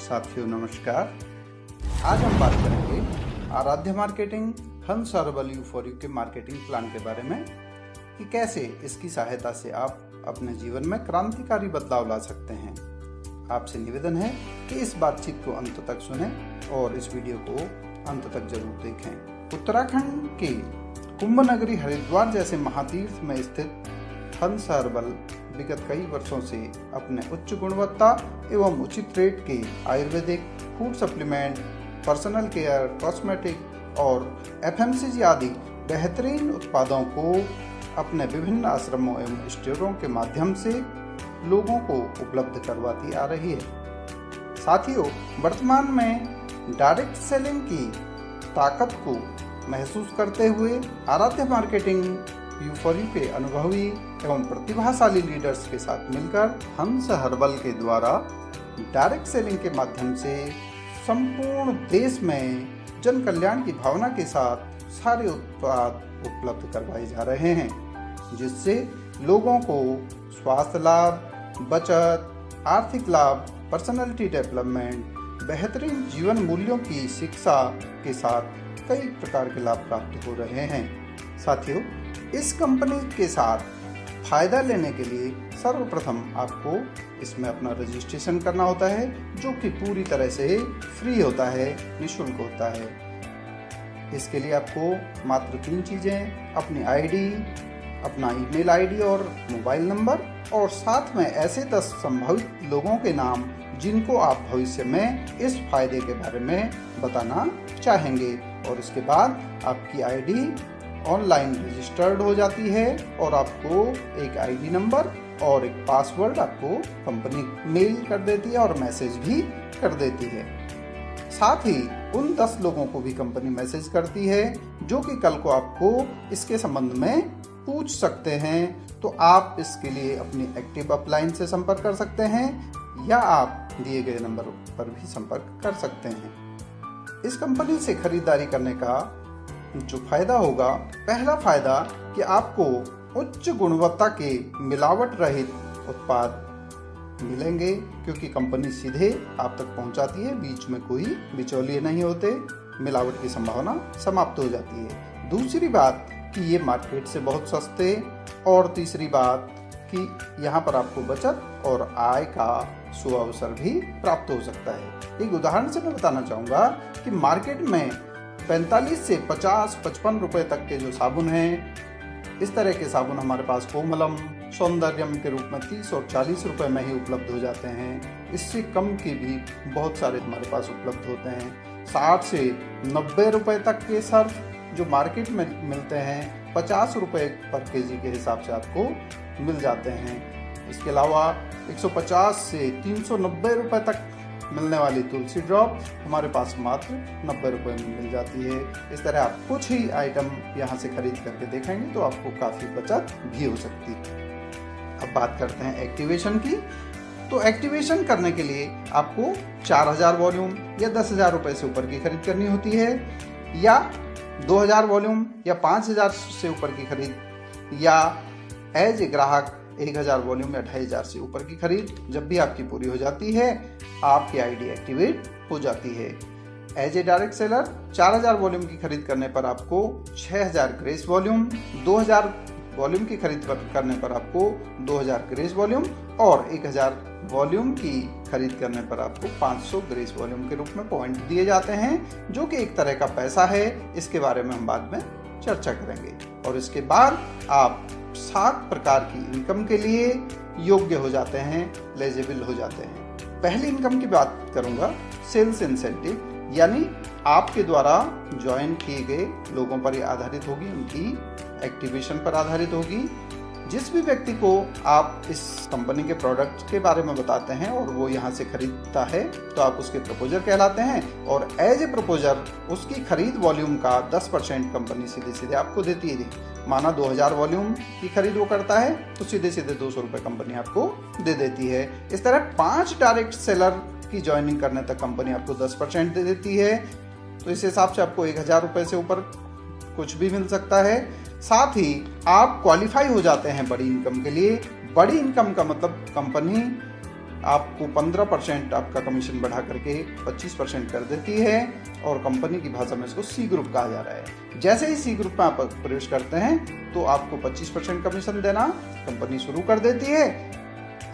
साथियों नमस्कार। आज हम बात करेंगे आराध्य मार्केटिंग हंस हर्बल यू4यू के मार्केटिंग प्लान के बारे में कि कैसे इसकी सहायता से आप अपने जीवन में क्रांतिकारी बदलाव ला सकते हैं। आपसे निवेदन है कि इस बातचीत को अंत तक सुनें और इस वीडियो को अंत तक जरूर देखें। उत्तराखंड के कुंभ नगरी हरिद्वार जैसे महातीर्थ में स्थित हंस हर्बल विगत कई वर्षों से अपने उच्च गुणवत्ता एवं उचित रेट के Ayurvedic food supplement, personal care, cosmetic और एफएमसीजी आदि बेहतरीन उत्पादों को अपने विभिन्न आश्रमों एवं स्टोरों के माध्यम से लोगों को उपलब्ध करवाती आ रही है। साथियों, वर्तमान में डायरेक्ट सेलिंग की ताकत को महसूस करते हुए आराध्य मार्केटिंग यू4यू के अनुभवी एवं प्रतिभाशाली लीडर्स के साथ मिलकर हंस हर्बल के द्वारा डायरेक्ट सेलिंग के माध्यम से संपूर्ण देश में जन कल्याण की भावना के साथ सारे उत्पाद उपलब्ध करवाए जा रहे हैं, जिससे लोगों को स्वास्थ्य लाभ, बचत, आर्थिक लाभ, पर्सनालिटी डेवलपमेंट, बेहतरीन जीवन मूल्यों की शिक्षा के साथ कई प्रकार के लाभ प्राप्त हो रहे हैं। साथियों, इस कंपनी के साथ फायदा लेने के लिए सर्वप्रथम आपको इसमें अपना रजिस्ट्रेशन करना होता है, जो कि पूरी तरह से फ्री होता है, निःशुल्क होता है। इसके लिए आपको मात्र 3 चीज़ें, अपनी आईडी, अपना ईमेल आईडी और मोबाइल नंबर और साथ में ऐसे 10 संभावित लोगों के नाम जिनको आप भविष्य में इस फायदे के बारे में बताना चाहेंगे। और इसके बाद आपकी आईडी ऑनलाइन रजिस्टर्ड हो जाती है और आपको एक आईडी नंबर और एक पासवर्ड आपको कंपनी मेल कर देती है और मैसेज भी कर देती है। साथ ही उन 10 लोगों को भी कंपनी मैसेज करती है जो कि कल को आपको इसके संबंध में पूछ सकते हैं। तो आप इसके लिए अपनी एक्टिव अपलाइन से संपर्क कर सकते हैं या आप दिए गए नंबर पर भी संपर्क कर सकते हैं। इस कंपनी से खरीदारी करने का जो फायदा होगा, पहला फायदा कि आपको उच्च गुणवत्ता के मिलावट रहित उत्पाद मिलेंगे, क्योंकि कंपनी सीधे आप तक पहुंचाती है, बीच में कोई बिचौलिए नहीं होते, मिलावट की संभावना समाप्त हो जाती है। दूसरी बात कि ये मार्केट से बहुत सस्ते, और तीसरी बात कि यहाँ पर आपको बचत और आय का सुअवसर भी प्राप्त हो सकता है। एक उदाहरण से मैं बताना चाहूँगा कि मार्केट में 45 से 50-55 रुपए तक के जो साबुन हैं, इस तरह के साबुन हमारे पास कोमलम, सौंदर्यम के रूप में 30 और 40 रुपए में ही उपलब्ध हो जाते हैं। इससे कम के भी बहुत सारे हमारे पास उपलब्ध होते हैं। 60 से 90 रुपए तक के सर्फ जो मार्केट में मिलते हैं 50 रुपए पर केजी के हिसाब से आपको मिल जाते हैं। इसके अलावा 150 से 390 रुपए तक मिलने वाली तुलसी ड्रॉप हमारे पास मात्र 90 रुपए में मिल जाती है। इस तरह आप कुछ ही आइटम यहाँ से खरीद करके देखेंगे तो आपको काफ़ी बचत भी हो सकती है। अब बात करते हैं एक्टिवेशन की। तो एक्टिवेशन करने के लिए आपको 4000 वॉल्यूम या 10,000 रुपए से ऊपर की खरीद करनी होती है, या 2000 वॉल्यूम या 5000 से ऊपर की खरीद, या एज ए ग्राहक 1000 वॉल्यूम या 2500 से ऊपर की खरीद जब भी आपकी पूरी हो जाती है, आपकी आईडी एक्टिवेट हो जाती है। As a direct seller 4000 volume की खरीद करने पर आपको 6000 ग्रेस वॉल्यूम, 2000 वॉल्यूम की खरीद करने पर आपको 2000 ग्रेस वॉल्यूम और 1000 वॉल्यूम की खरीद करने पर आपको 500 ग्रेस वॉल्यूम के रूप में पॉइंट दिए जाते हैं, जो कि एक तरह का पैसा है। इसके बारे में हम बाद में चर्चा करेंगे। और इसके बाद आप 7 प्रकार की इनकम के लिए योग्य हो जाते हैं, एलिजिबल हो जाते हैं। पहली इनकम की बात करूंगा, सेल्स इंसेंटिव, यानी आपके द्वारा ज्वाइन किए गए लोगों पर यह आधारित होगी, उनकी एक्टिवेशन पर आधारित होगी। जिस भी व्यक्ति को आप इस कंपनी के प्रोडक्ट के बारे में बताते हैं और वो यहाँ से खरीदता है तो आप उसके प्रपोजर कहलाते हैं, और एज ए प्रपोजर उसकी खरीद वॉल्यूम का 10% कंपनी सीधे सीधे आपको देती है। माना 2000 वॉल्यूम की खरीद वो करता है तो सीधे सीधे 200 रुपये कंपनी आपको दे देती है। इस तरह 5 डायरेक्ट सेलर की ज्वाइनिंग करने तक कंपनी आपको 10% दे देती है। तो इस हिसाब से आपको 1000 रुपये से ऊपर कुछ भी मिल सकता है। साथ ही आप क्वालिफाई हो जाते हैं बड़ी इनकम के लिए। बड़ी इनकम का मतलब कंपनी आपको 15% आपका कमीशन बढ़ा करके 25% कर देती है और कंपनी की भाषा में इसको सी ग्रुप कहा जा रहा है। जैसे ही सी ग्रुप में आप प्रवेश करते हैं तो आपको 25% कमीशन देना कंपनी शुरू कर देती है।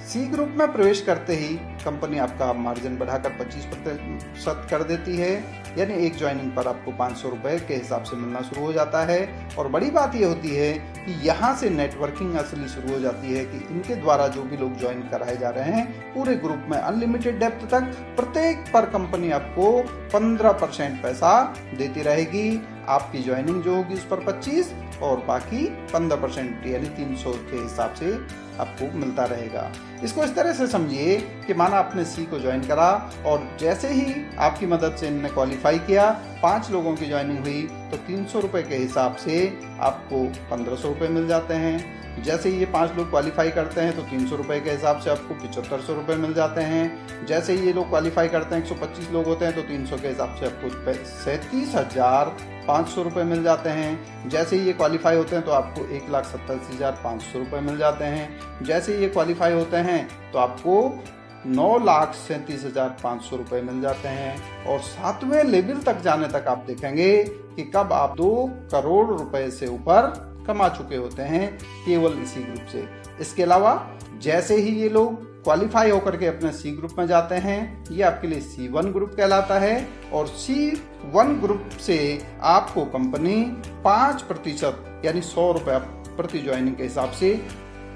सी ग्रुप में प्रवेश करते ही कंपनी आपका मार्जिन बढ़ाकर 25% कर देती है, यानी एक ज्वाइनिंग पर आपको 500 रुपये के हिसाब से मिलना शुरू हो जाता है। और बड़ी बात ये होती है कि यहाँ से नेटवर्किंग असली शुरू हो जाती है कि इनके द्वारा जो भी लोग ज्वाइन कराए जा रहे हैं पूरे ग्रुप में अनलिमिटेड डेप्थ तक प्रत्येक पर कंपनी आपको 15% पैसा देती रहेगी। आपकी ज्वाइनिंग जो होगी उस पर 25 और बाकी 15% यानी 300 के हिसाब से आपको मिलता रहेगा। इसको इस तरह से समझिए कि माना आपने सी को ज्वाइन करा और जैसे ही आपकी मदद से इन्होंने क्वालिफाई किया, 5 लोगों की ज्वाइनिंग हुई तो 300 रुपये के हिसाब से आपको 1500 रुपये मिल जाते हैं। जैसे ही ये 5 लोग क्वालिफाई करते हैं तो 300 रुपये के हिसाब से आपको 7500 रुपये मिल जाते हैं। जैसे ही ये लोग क्वालिफाई करते हैं 125 लोग होते हैं तो 300 के हिसाब से आपको 37,500 रुपये मिल जाते हैं। जैसे ही ये क्वालिफाई होते हैं तो आपको 1,87,500 रुपये मिल जाते हैं। जैसे ही ये क्वालिफाई होते हैं तो आपको 9,37,500 रुपये मिल जाते हैं। और 7वें लेवल तक जाने तक आप देखेंगे कि कब आप 2 करोड़ रुपए से ऊपर कमा चुके होते हैं केवल इसी ग्रुप से। इसके अलावा जैसे ही ये लोग क्वालिफाई होकर के अपने सी ग्रुप में जाते हैं, ये आपके लिए C1 ग्रुप कहलाता है। और C1 ग्रुप से आपको कंपनी 5% यानी 100 रुपये प्रति ज्वाइनिंग के हिसाब से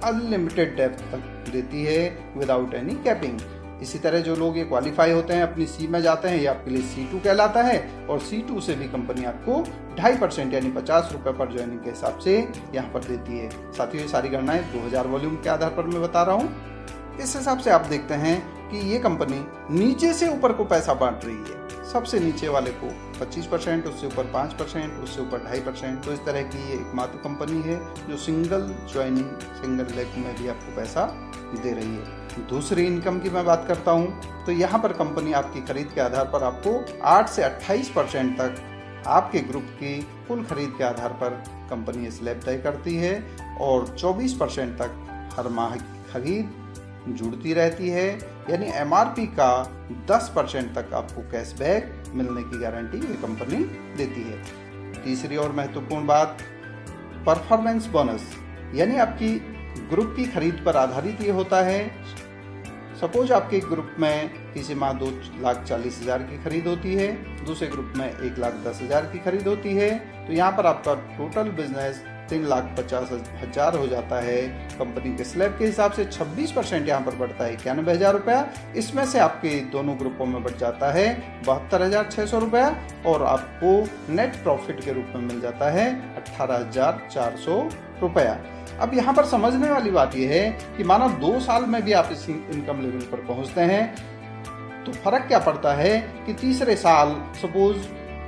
अनलिमिटेड डेप्थ तक देती है विदाउट एनी कैपिंग। इसी तरह जो लोग ये क्वालिफाई होते हैं अपनी सी में जाते हैं, ये आपके लिए C2 कहलाता है। और C2 से भी कंपनी आपको 2.5% यानी 50 रुपये पर ज्वाइनिंग के हिसाब से यहाँ पर देती है। साथियों ये सारी गणनाएं 2000 वॉल्यूम के आधार पर मैं बता रहा हूँ। इस हिसाब से आप देखते हैं कि ये कंपनी नीचे से ऊपर को पैसा बांट रही है। सबसे नीचे वाले को 25%, उससे ऊपर 5%, उससे ऊपर 2.5%। तो इस तरह की ये एकमात्र कंपनी है जो सिंगल ज्वाइनिंग सिंगल लेग में भी आपको पैसा दे रही है। दूसरी इनकम की मैं बात करता हूँ तो यहाँ पर कंपनी आपकी खरीद के आधार पर आपको 8 से 28% तक आपके ग्रुप की कुल खरीद के आधार पर कंपनी स्लैब तय करती है और 24% तक हर माह की खरीद जुड़ती रहती है, यानी MRP का 10% तक आपको कैशबैक मिलने की गारंटी ये कंपनी देती है। तीसरी और महत्वपूर्ण बात परफॉर्मेंस बोनस, यानी आपकी ग्रुप की खरीद पर आधारित ये होता है। सपोज आपके ग्रुप में किसी माह 2,40,000 की खरीद होती है, दूसरे ग्रुप में 1,10,000 की खरीद होती है, तो यहाँ पर आपका टोटल बिजनेस 3,50,000 हो जाता है। कंपनी के स्लैब के हिसाब से 26% यहाँ पर बढ़ता है 91,000 रुपया। इसमें से आपके दोनों ग्रुपों में बढ़ जाता है 72,600 रुपया और आपको नेट प्रॉफिट के रूप में मिल जाता है 18,400 रुपया। अब यहाँ पर समझने वाली बात यह है कि मानो 2 साल में भी आप इस इनकम लेवल पर पहुँचते हैं तो फर्क क्या पड़ता है कि तीसरे साल सपोज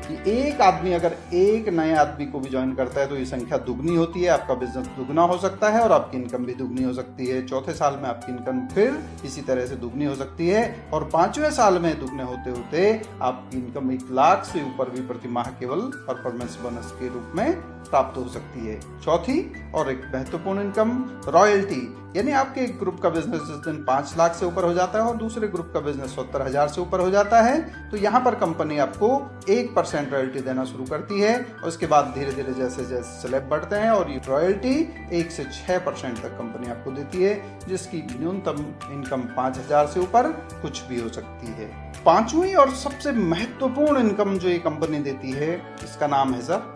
कि एक आदमी अगर एक नए आदमी को भी ज्वाइन करता है तो ये संख्या दुगनी होती है, आपका बिजनेस दुगना हो सकता है और आपकी इनकम भी दुगनी हो सकती है। चौथे साल में आपकी इनकम फिर इसी तरह से दुगनी हो सकती है और 5वें साल में दुगने होते होते आपकी इनकम 1 लाख से ऊपर भी प्रति माह केवल परफॉर्मेंस बोनस के रूप में प्राप्त हो सकती है। चौथी और एक महत्वपूर्ण इनकम रॉयल्टी, यानी आपके एक ग्रुप का बिजनेस जिस दिन 5 लाख से ऊपर हो जाता है और दूसरे ग्रुप का बिजनेस 70,000 से ऊपर हो जाता है तो यहाँ पर कंपनी आपको 1% रॉयल्टी देना शुरू करती है और उसके बाद धीरे धीरे जैसे जैसे स्लैब बढ़ते हैं और ये रॉयल्टी 1 से 6% तक कंपनी आपको देती है, जिसकी न्यूनतम इनकम 5,000 से ऊपर कुछ भी हो सकती है। 5वीं और सबसे महत्वपूर्ण इनकम जो ये कंपनी देती है इसका नाम है sir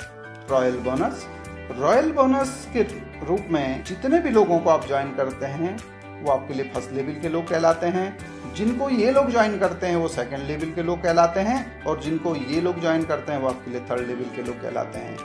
royal bonus. Royal bonus के रूप में जितने भी लोगों को आप ज्वाइन करते हैं वो आपके लिए फर्स्ट लेवल के लोग कहलाते हैं, जिनको ये लोग ज्वाइन करते हैं वो सेकंड लेवल के लोग कहलाते हैं और जिनको ये लोग ज्वाइन करते हैं वो आपके लिए थर्ड लेवल के लोग कहलाते हैं।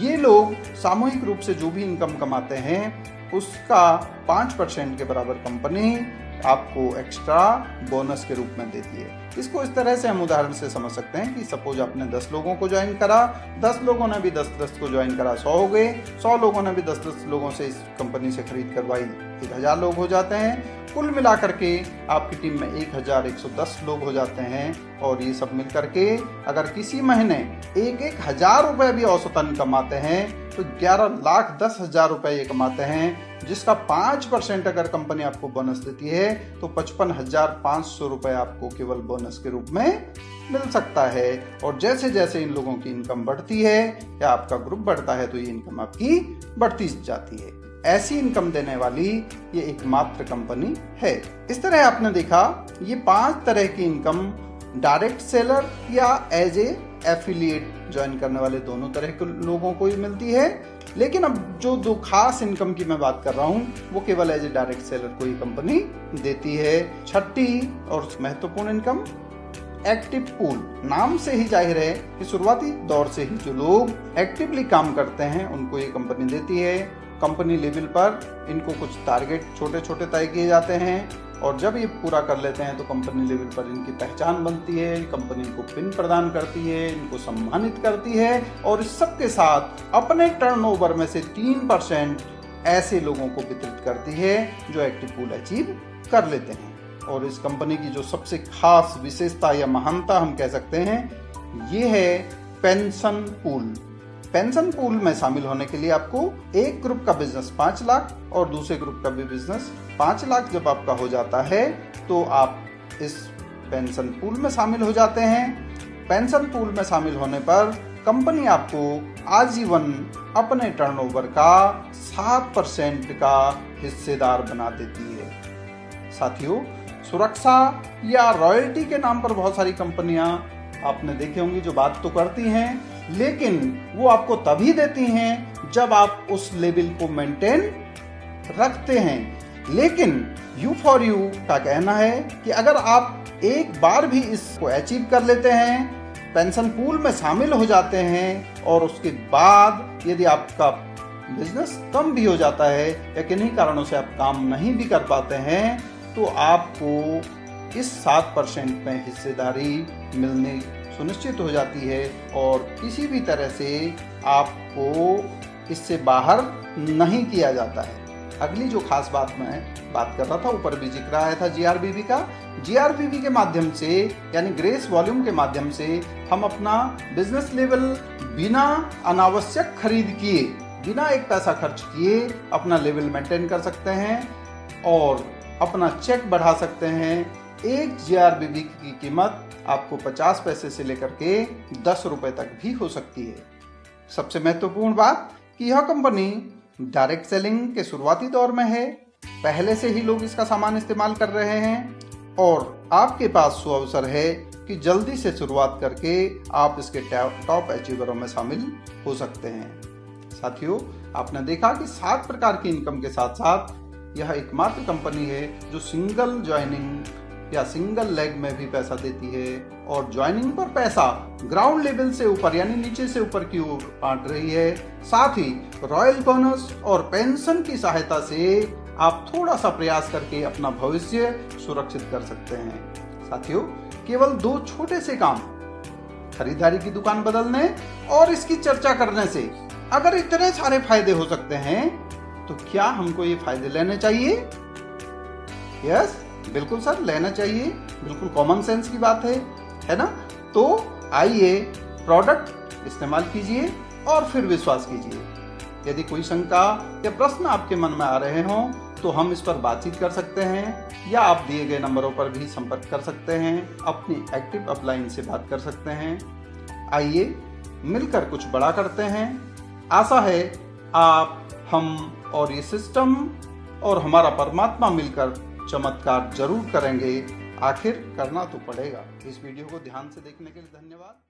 ये लोग सामूहिक रूप से जो भी इनकम कमाते हैं उसका 5% के बराबर कंपनी आपको एक्स्ट्रा बोनस के रूप में देती है। इसको इस तरह से हम उदाहरण से समझ सकते हैं कि सपोज आपने 10 लोगों को ज्वाइन करा, 10 लोगों ने भी 10 को ज्वाइन करा, 100 हो गए, 100 लोगों ने भी 10 लोगों से इस कंपनी से खरीद करवाई 1000 लोग हो जाते हैं। कुल मिलाकर के आपकी टीम में 1110 लोग हो जाते हैं। और ये सब मिल करके अगर किसी महीने 1,000 रुपए भी औसतन कमाते हैं तो 11,10,000 रुपए ये कमाते हैं, जिसका 5% अगर कंपनी आपको बोनस देती है तो 55,500 रुपए आपको केवल बोनस के रूप में मिल सकता है। और जैसे जैसे इन लोगों की इनकम बढ़ती है या आपका ग्रुप बढ़ता है तो ये इनकम आपकी बढ़ती जाती है। ऐसी इनकम देने वाली ये एकमात्र कंपनी है। इस तरह आपने देखा ये 5 तरह की इनकम डायरेक्ट सेलर या एज ए एफिलिएट ज्वाइन करने वाले दोनों तरह के लोगों को ही मिलती है। लेकिन अब जो 2 खास इनकम की मैं बात कर रहा हूं वो केवल एज ए डायरेक्ट सेलर को ही कंपनी देती है। छठी और महत्वपूर्ण इनकम एक्टिव पूल। नाम से ही जाहिर है कि शुरुआती दौर से ही जो लोग एक्टिवली काम करते हैं उनको ये कंपनी देती है। कंपनी लेवल पर इनको कुछ टारगेट छोटे छोटे तय किए जाते हैं और जब ये पूरा कर लेते हैं तो कंपनी लेवल पर इनकी पहचान बनती है, कंपनी इनको पिन प्रदान करती है, इनको सम्मानित करती है और इस सब के साथ अपने टर्नओवर में से 3% ऐसे लोगों को वितरित करती है जो एक्टिव पूल अचीव कर लेते हैं। और इस कंपनी की जो सबसे खास विशेषता या महानता हम कह सकते हैं ये है पेंशन पूल। पेंशन पूल में शामिल होने के लिए आपको एक ग्रुप का बिजनेस 5 लाख और दूसरे ग्रुप का भी बिजनेस 5 लाख जब आपका हो जाता है तो आप इस पेंशन पूल में शामिल हो जाते हैं। पेंशन पूल में शामिल होने पर कंपनी आपको आजीवन अपने टर्नओवर का 7% का हिस्सेदार बना देती है। साथियों, सुरक्षा या रॉयल्टी के नाम पर बहुत सारी कंपनियां आपने देखी होंगी जो बात तो करती हैं, लेकिन वो आपको तभी देती हैं जब आप उस लेवल को मेंटेन रखते हैं। लेकिन U4U का कहना है कि अगर आप एक बार भी इसको अचीव कर लेते हैं, पेंशन पूल में शामिल हो जाते हैं और उसके बाद यदि आपका बिजनेस कम भी हो जाता है या किन्हीं कारणों से आप काम नहीं भी कर पाते हैं तो आपको इस 7% में हिस्सेदारी मिलनी सुनिश्चित हो जाती है और किसी भी तरह से आपको इससे बाहर नहीं किया जाता है। अगली जो खास बात मैं बात कर रहा था, ऊपर भी जिक्र आया था GRBV का। GRBV के माध्यम से यानी ग्रेस वॉल्यूम के माध्यम से हम अपना बिजनेस लेवल बिना अनावश्यक खरीद किए, बिना एक पैसा खर्च किए अपना लेवल मेंटेन कर सकते हैं और अपना चेक बढ़ा सकते हैं। एक GRBV की कीमत आपको 50 पैसे से लेकर के 10 रुपए तक भी हो सकती है। सबसे महत्वपूर्ण बात कि यह कंपनी डायरेक्ट सेलिंग के शुरुआती दौर में है, पहले से ही लोग इसका सामान इस्तेमाल कर रहे हैं और आपके पास सुअवसर है कि जल्दी से शुरुआत करके आप इसके टॉप अचीवरों में शामिल हो सकते हैं। साथियों, आपने देखा कि 7 प्रकार की इनकम के साथ साथ यह एकमात्र कंपनी है जो सिंगल ज्वाइनिंग या सिंगल लेग में भी पैसा देती है और ज्वाइनिंग पर पैसा ग्राउंड लेवल से ऊपर यानी नीचे से ऊपर की ओर बांट रही है। साथ ही रॉयल बोनस और पेंशन की सहायता से आप थोड़ा सा प्रयास करके अपना भविष्य सुरक्षित कर सकते हैं। साथियों, केवल 2 छोटे से काम, खरीदारी की दुकान बदलने और इसकी चर्चा करने से अगर इतने सारे फायदे हो सकते हैं तो क्या हमको ये फायदे लेने चाहिए? यस, बिल्कुल सर, लेना चाहिए। बिल्कुल कॉमन सेंस की बात है ना? तो आइए प्रोडक्ट इस्तेमाल कीजिए और फिर विश्वास कीजिए। यदि कोई शंका या प्रश्न आपके मन में आ रहे हों तो हम इस पर बातचीत कर सकते हैं या आप दिए गए नंबरों पर भी संपर्क कर सकते हैं, अपनी एक्टिव अपलाइन से बात कर सकते हैं। आइए मिलकर कुछ बड़ा करते हैं। आशा है आप, हम और ये सिस्टम और हमारा परमात्मा मिलकर चमत्कार जरूर करेंगे। आखिर करना तो पड़ेगा। इस वीडियो को ध्यान से देखने के लिए धन्यवाद।